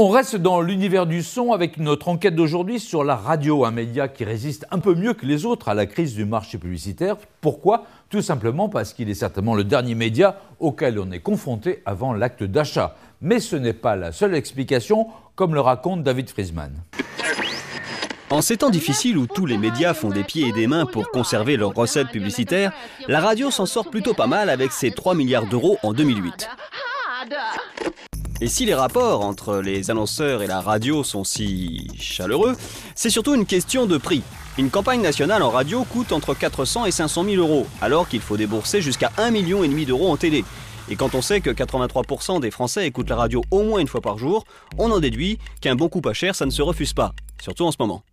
On reste dans l'univers du son avec notre enquête d'aujourd'hui sur la radio, un média qui résiste un peu mieux que les autres à la crise du marché publicitaire. Pourquoi ? Tout simplement parce qu'il est certainement le dernier média auquel on est confronté avant l'acte d'achat. Mais ce n'est pas la seule explication, comme le raconte David Friesman. En ces temps difficiles où tous les médias font des pieds et des mains pour conserver leurs recettes publicitaires, la radio s'en sort plutôt pas mal avec ses 3 milliards d'euros en 2008. Et si les rapports entre les annonceurs et la radio sont si chaleureux, c'est surtout une question de prix. Une campagne nationale en radio coûte entre 400 et 500 000 euros, alors qu'il faut débourser jusqu'à 1,5 million d'euros en télé. Et quand on sait que 83% des Français écoutent la radio au moins une fois par jour, on en déduit qu'un bon coup pas cher, ça ne se refuse pas, surtout en ce moment.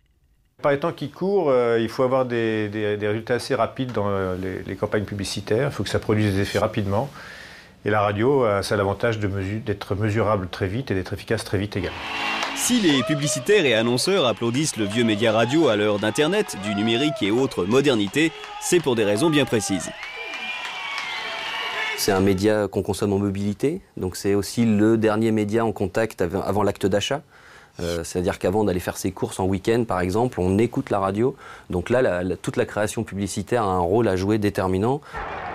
Par les temps qui courent, il faut avoir des résultats assez rapides dans les campagnes publicitaires, il faut que ça produise des effets rapidement. Et la radio, ça a l'avantage d'être mesurable très vite et d'être efficace très vite également. Si les publicitaires et annonceurs applaudissent le vieux média radio à l'heure d'Internet, du numérique et autres modernités, c'est pour des raisons bien précises. C'est un média qu'on consomme en mobilité, donc c'est aussi le dernier média en contact avant l'acte d'achat. C'est-à-dire qu'avant d'aller faire ses courses en week-end, par exemple, on écoute la radio. Donc là, toute la création publicitaire a un rôle à jouer déterminant.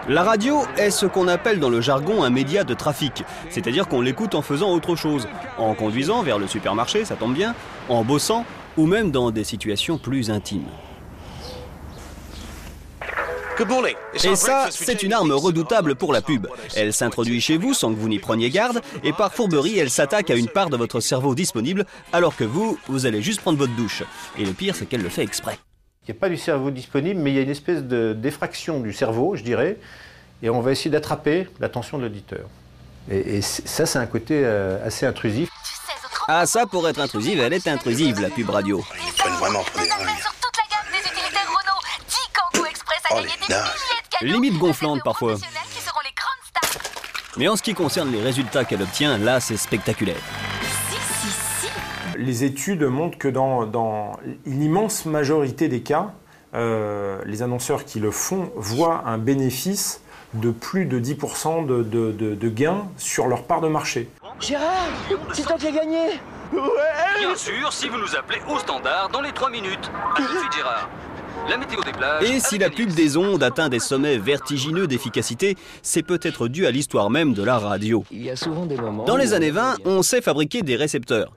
La radio est ce qu'on appelle dans le jargon un média de trafic. C'est-à-dire qu'on l'écoute en faisant autre chose. En conduisant vers le supermarché, ça tombe bien, en bossant, ou même dans des situations plus intimes. Et ça, c'est une arme redoutable pour la pub. Elle s'introduit chez vous sans que vous n'y preniez garde, et par fourberie, elle s'attaque à une part de votre cerveau disponible, alors que vous allez juste prendre votre douche. Et le pire, c'est qu'elle le fait exprès. Il n'y a pas du cerveau disponible, mais il y a une espèce de d'effraction du cerveau, je dirais, et on va essayer d'attraper l'attention de l'auditeur. Et ça, c'est un côté assez intrusif. Ah, ça, pour être intrusive, elle est intrusive, la pub radio. Ils prennent vraiment pour des dingues. Limite gonflante parfois. Mais en ce qui concerne les résultats qu'elle obtient, là c'est spectaculaire. Les études montrent que dans l'immense majorité des cas, les annonceurs qui le font voient un bénéfice de plus de 10% de gains sur leur part de marché. Gérard, c'est toi qui as gagné. Ouais. Bien sûr, si vous nous appelez au standard dans les 3 minutes. À tout de suite, Gérard. La météo des plages. Et si la pub des ondes atteint des sommets vertigineux d'efficacité, c'est peut-être dû à l'histoire même de la radio. Il y a souvent des moments. Dans les années 20, on sait fabriquer des récepteurs.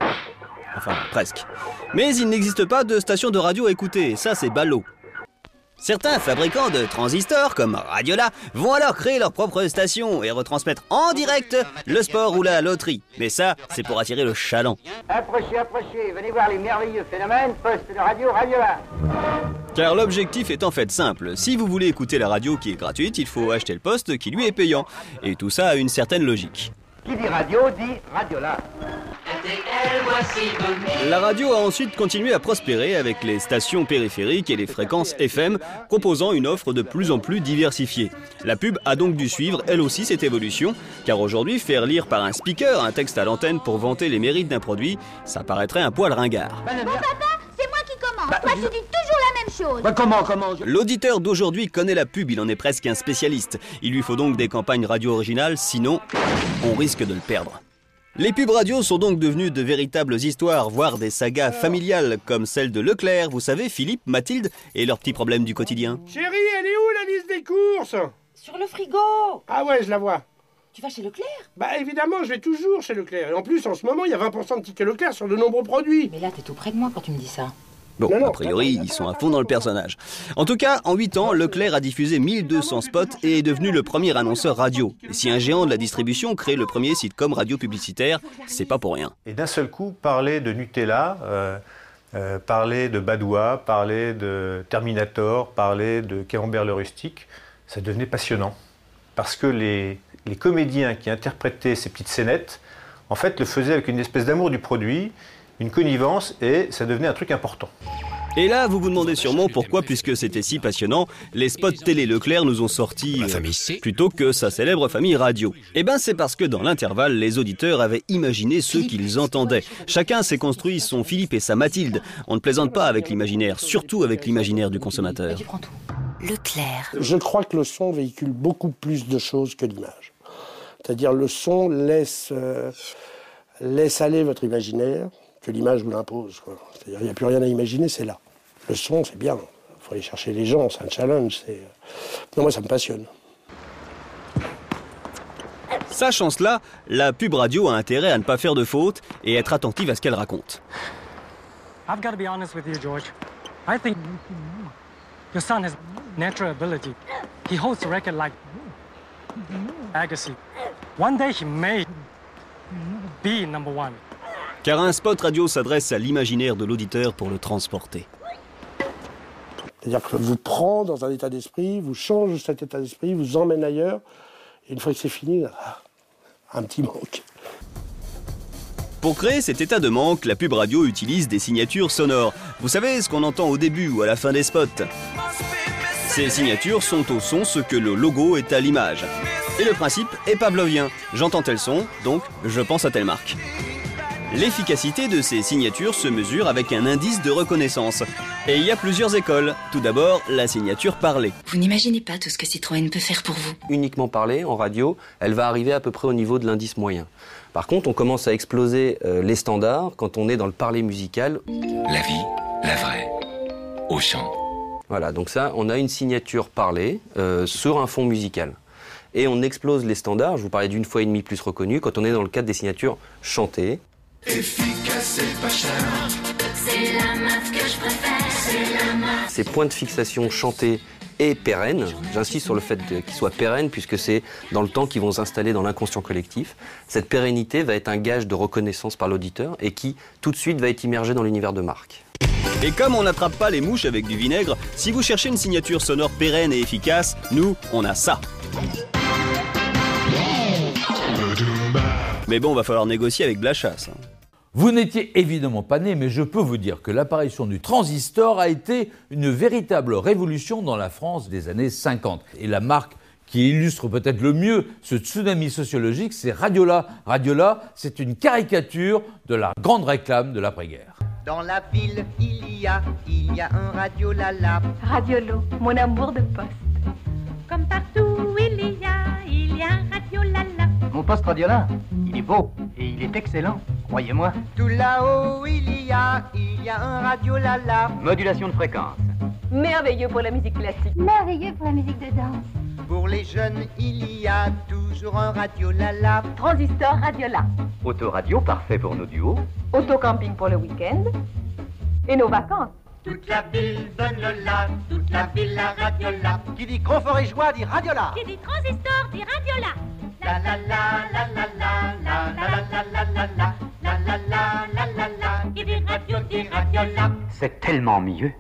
Enfin, presque. Mais il n'existe pas de station de radio à écouter, et ça c'est ballot. Certains fabricants de transistors, comme Radiola, vont alors créer leur propre station et retransmettre en direct le sport ou la loterie. Mais ça, c'est pour attirer le chaland. Approchez, venez voir les merveilleux phénomènes, poste de radio, Radiola. Car l'objectif est en fait simple. Si vous voulez écouter la radio qui est gratuite, il faut acheter le poste qui lui est payant. Et tout ça a une certaine logique. Qui dit radio, dit Radiola. La radio a ensuite continué à prospérer avec les stations périphériques et les fréquences FM, proposant une offre de plus en plus diversifiée. La pub a donc dû suivre elle aussi cette évolution, car aujourd'hui, faire lire par un speaker un texte à l'antenne pour vanter les mérites d'un produit, ça paraîtrait un poil ringard. Bon papa, c'est moi qui commence. Toi tu dis toujours la même chose. Comment L'auditeur d'aujourd'hui connaît la pub, il en est presque un spécialiste. Il lui faut donc des campagnes radio originales, sinon on risque de le perdre. Les pubs radio sont donc devenues de véritables histoires, voire des sagas familiales, comme celle de Leclerc, vous savez, Philippe, Mathilde, et leurs petits problèmes du quotidien. Chérie, elle est où la liste des courses? Sur le frigo. Ah ouais, je la vois. Tu vas chez Leclerc? Bah évidemment, je vais toujours chez Leclerc. Et en plus, en ce moment, il y a 20% de tickets Leclerc sur de nombreux produits. Mais là, t'es tout près de moi quand tu me dis ça. Bon, a priori, ils sont à fond dans le personnage. En tout cas, en 8 ans, Leclerc a diffusé 1200 spots et est devenu le premier annonceur radio. Et si un géant de la distribution crée le premier sitcom radio publicitaire, c'est pas pour rien. Et d'un seul coup, parler de Nutella, parler de Badois, parler de Terminator, parler de Camembert le rustique, ça devenait passionnant. Parce que les comédiens qui interprétaient ces petites scénettes, en fait, le faisaient avec une espèce d'amour du produit, une connivence, et ça devenait un truc important. Et là, vous vous demandez sûrement pourquoi, puisque c'était si passionnant, les spots télé Leclerc nous ont sorti plutôt que sa célèbre famille radio. Eh ben, c'est parce que dans l'intervalle, les auditeurs avaient imaginé ce qu'ils entendaient. Chacun s'est construit son Philippe et sa Mathilde. On ne plaisante pas avec l'imaginaire, surtout avec l'imaginaire du consommateur. Leclerc. Je crois que le son véhicule beaucoup plus de choses que l'image. C'est-à-dire le son laisse laisse aller votre imaginaire, que l'image vous l'impose, quoi. C'est-à-dire il n'y a plus rien à imaginer, c'est là. Le son, c'est bien. Il faut aller chercher les gens, c'est un challenge. Non, moi, ça me passionne. Sachant cela, la pub radio a intérêt à ne pas faire de faute et être attentive à ce qu'elle raconte. I've got to be honest with you, George. I think your son has natural ability. He holds the record like Agassi. One day he may be number one. Car un spot radio s'adresse à l'imaginaire de l'auditeur pour le transporter. C'est-à-dire que vous prend dans un état d'esprit, vous change cet état d'esprit, vous emmène ailleurs. Et une fois que c'est fini, un petit manque. Pour créer cet état de manque, la pub radio utilise des signatures sonores. Vous savez, ce qu'on entend au début ou à la fin des spots. Ces signatures sont au son ce que le logo est à l'image. Et le principe est pavlovien. J'entends tel son, donc je pense à telle marque. L'efficacité de ces signatures se mesure avec un indice de reconnaissance. Et il y a plusieurs écoles. Tout d'abord, la signature parlée. Vous n'imaginez pas tout ce que Citroën peut faire pour vous. Uniquement parlée, en radio, elle va arriver à peu près au niveau de l'indice moyen. Par contre, on commence à exploser les standards quand on est dans le parler musical. La vie, la vraie, au chant. Voilà, donc ça, on a une signature parlée sur un fond musical. Et on explose les standards, je vous parlais d'une fois et demie plus reconnue, quand on est dans le cadre des signatures chantées. Efficace et pas cher. C'est la meuf que je préfère, c'est la meuf. Ces points de fixation chantés et pérennes, j'insiste sur le fait qu'ils soient pérennes puisque c'est dans le temps qu'ils vont s'installer dans l'inconscient collectif. Cette pérennité va être un gage de reconnaissance par l'auditeur et qui tout de suite va être immergé dans l'univers de marque. Et comme on n'attrape pas les mouches avec du vinaigre, si vous cherchez une signature sonore pérenne et efficace, nous, on a ça. Mais bon, va falloir négocier avec de la chasse. Vous n'étiez évidemment pas né, mais je peux vous dire que l'apparition du transistor a été une véritable révolution dans la France des années 50. Et la marque qui illustre peut-être le mieux ce tsunami sociologique, c'est Radiola. Radiola, c'est une caricature de la grande réclame de l'après-guerre. Dans la ville, il y a un Radiolala. Radiolo, mon amour de poste. Comme partout, il y a un Radiolala. Mon poste Radiola, il est beau et il est excellent, croyez-moi. Tout là-haut, il y a un Radiolala. Modulation de fréquence. Merveilleux pour la musique classique. Merveilleux pour la musique de danse. Pour les jeunes, il y a toujours un Radiolala. Transistor Radiola. Autoradio parfait pour nos duos. Autocamping pour le week-end. Et nos vacances. Toute la ville donne le la, toute la ville la Radiola. Qui dit confort et joie dit Radiola. Qui dit transistor dit Radiola. La la la la la la la la la la la la la la la la la la. Qui dit radio dit Radiola. C'est tellement mieux.